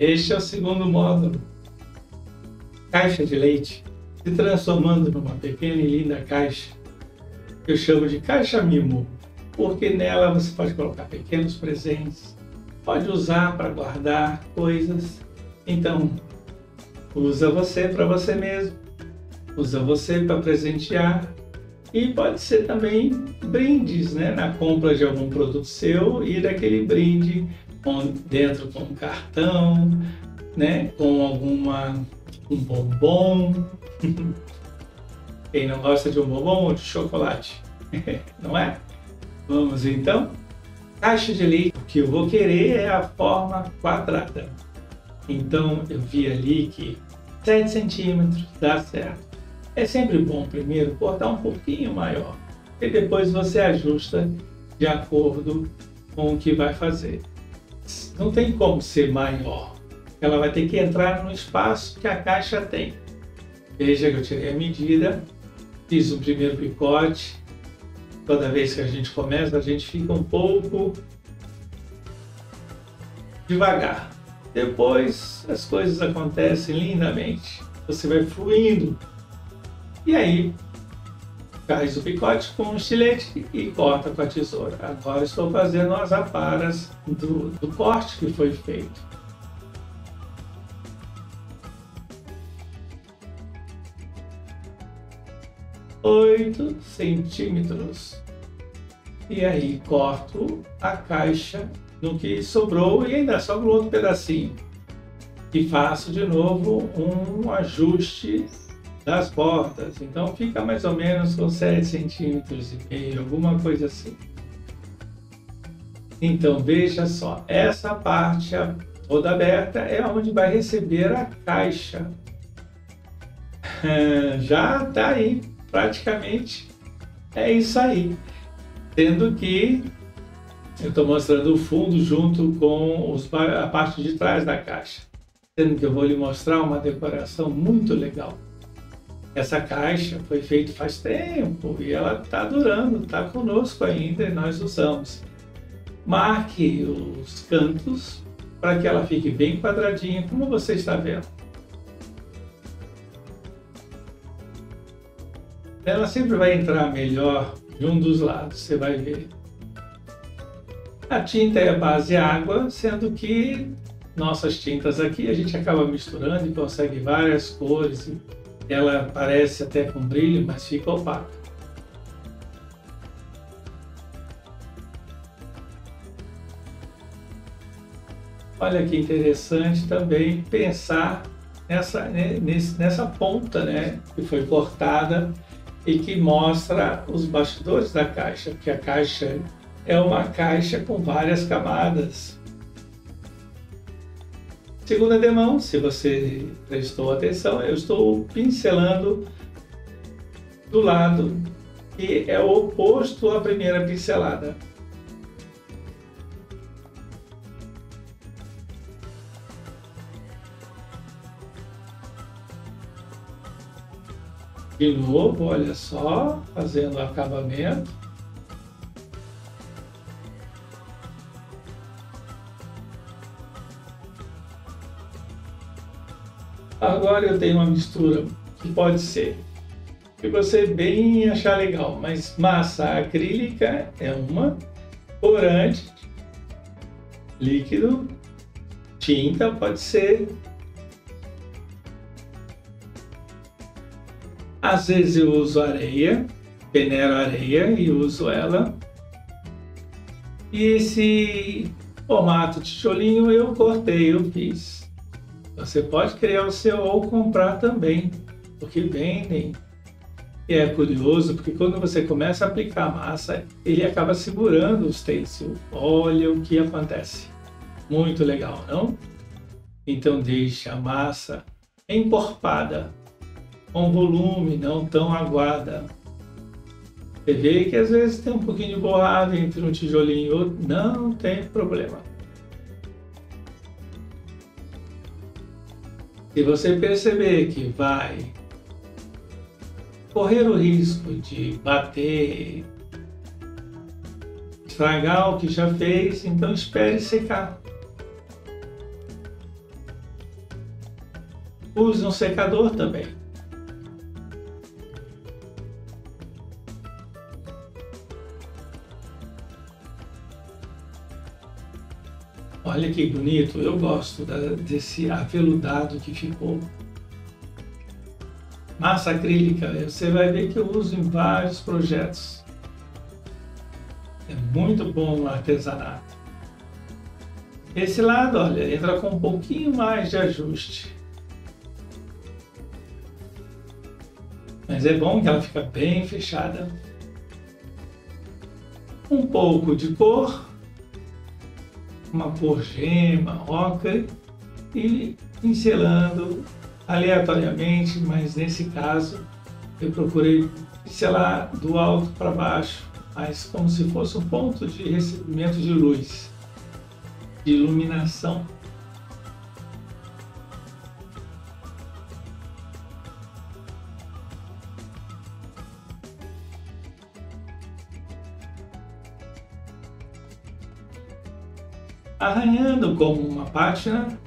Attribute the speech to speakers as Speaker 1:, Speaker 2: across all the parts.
Speaker 1: Este é o segundo módulo. Caixa de leite se transformando numa pequena e linda caixa. Eu chamo de caixa mimo, porque nela você pode colocar pequenos presentes, pode usar para guardar coisas. Então, usa você para você mesmo, usa você para presentear e pode ser também brindes, né? Na compra de algum produto seu e daquele brinde dentro com um cartão, né? Com um bombom. Quem não gosta de um bombom ou de chocolate, não é? Vamos então. Caixa de leite, o que eu vou querer é a forma quadrada. Então eu vi ali que 7 centímetros dá certo. É sempre bom primeiro cortar um pouquinho maior e depois você ajusta de acordo com o que vai fazer. Não tem como ser maior. Ela vai ter que entrar no espaço que a caixa tem. Veja que eu tirei a medida, fiz o primeiro picote. Toda vez que a gente começa, a gente fica um pouco devagar. Depois as coisas acontecem lindamente. Você vai fluindo. E aí, faz o picote com um estilete e corta com a tesoura. Agora estou fazendo as aparas do corte que foi feito. Oito centímetros. E aí corto a caixa no que sobrou e ainda sobra outro pedacinho. E faço de novo um ajuste das bordas. Então fica mais ou menos com 7,5 centímetros, alguma coisa assim. Então veja só, essa parte toda aberta é onde vai receber a caixa. Já está aí, praticamente é isso aí. Tendo que eu estou mostrando o fundo junto com a parte de trás da caixa. Sendo que eu vou lhe mostrar uma decoração muito legal. Essa caixa foi feita faz tempo e ela está durando, está conosco ainda e nós usamos. Marque os cantos para que ela fique bem quadradinha, como você está vendo. Ela sempre vai entrar melhor de um dos lados, você vai ver. A tinta é a base água, sendo que nossas tintas aqui a gente acaba misturando e consegue várias cores. Ela parece até com brilho, mas fica opaca. Olha que interessante também pensar nessa ponta, né, que foi cortada e que mostra os bastidores da caixa, porque a caixa é uma caixa com várias camadas. Segunda demão, se você prestou atenção, eu estou pincelando do lado que é o oposto à primeira pincelada. De novo, olha só, fazendo o acabamento. Agora eu tenho uma mistura que pode ser que você bem achar legal, mas massa acrílica é uma, corante, líquido, tinta pode ser. Às vezes eu uso areia, peneiro areia e uso ela. E esse formato tijolinho eu cortei, eu fiz. Você pode criar o seu ou comprar também, porque vendem. E é curioso, porque quando você começa a aplicar a massa, ele acaba segurando o stencil. Olha o que acontece. Muito legal, não? Então deixe a massa encorpada, com volume, não tão aguada. Você vê que às vezes tem um pouquinho de borrado entre um tijolinho e outro, não tem problema. Se você perceber que vai correr o risco de bater, estragar o que já fez, então espere secar. use um secador também. Olha que bonito, eu gosto desse aveludado que ficou. Massa acrílica, você vai ver que eu uso em vários projetos. É muito bom no artesanato. Esse lado, olha, entra com um pouquinho mais de ajuste. Mas é bom que ela fica bem fechada. Um pouco de cor, uma cor gema, ocre, e pincelando aleatoriamente, mas nesse caso eu procurei pincelar do alto para baixo, mas como se fosse um ponto de recebimento de luz, de iluminação. Arranhando como uma pátina.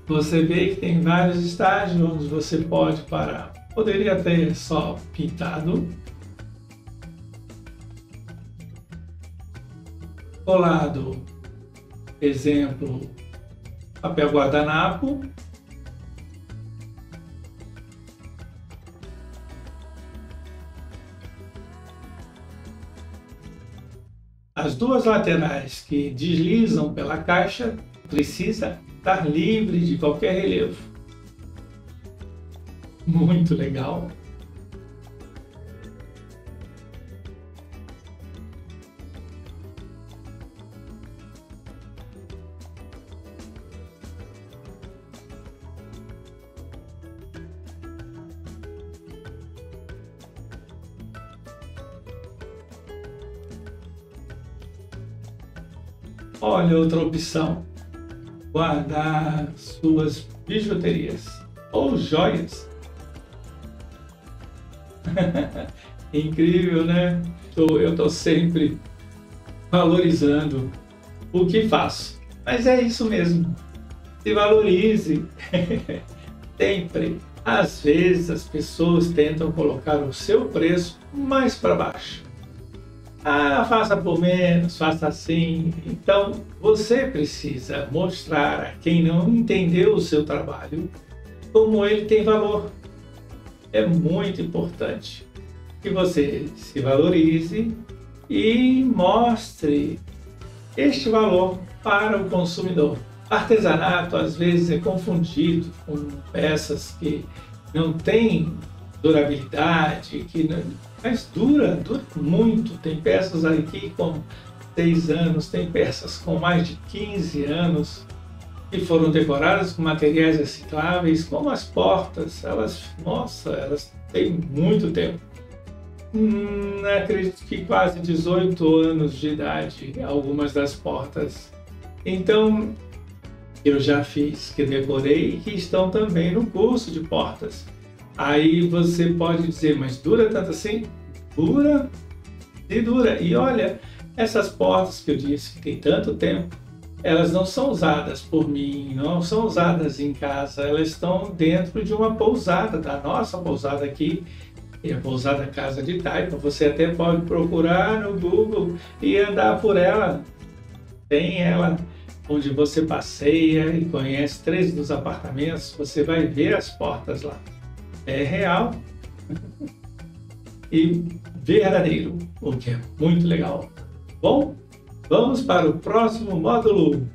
Speaker 1: Você vê que tem vários estágios onde você pode parar. Poderia ter só pintado, colado, exemplo, papel guardanapo, as duas laterais que deslizam pela caixa precisa estar livre de qualquer relevo. Muito legal. Olha outra opção, guardar suas bijuterias ou joias. Incrível, né? Eu estou sempre valorizando o que faço, mas é isso mesmo, se valorize. Sempre. Às vezes as pessoas tentam colocar o seu preço mais para baixo. Ah, faça por menos, faça assim. Então, você precisa mostrar a quem não entendeu o seu trabalho como ele tem valor. É muito importante que você se valorize e mostre este valor para o consumidor. Artesanato, às vezes, é confundido com peças que não têm durabilidade, mas dura muito. Tem peças aqui com 6 anos, tem peças com mais de 15 anos que foram decoradas com materiais recicláveis, como as portas. Nossa, elas têm muito tempo. Acredito que quase 18 anos de idade, algumas das portas. Então, eu já fiz, que decorei e que estão também no curso de portas. Aí você pode dizer, mas dura tanto assim? Dura e dura. E olha, essas portas que eu disse que tem tanto tempo, elas não são usadas por mim, não são usadas em casa, elas estão dentro de uma pousada, da nossa pousada aqui, e a pousada Casa de Taipa. Você até pode procurar no Google e andar por ela. Tem ela onde você passeia e conhece 3 dos apartamentos, você vai ver as portas lá. É real e verdadeiro, o que é muito legal. Bom, vamos para o próximo módulo.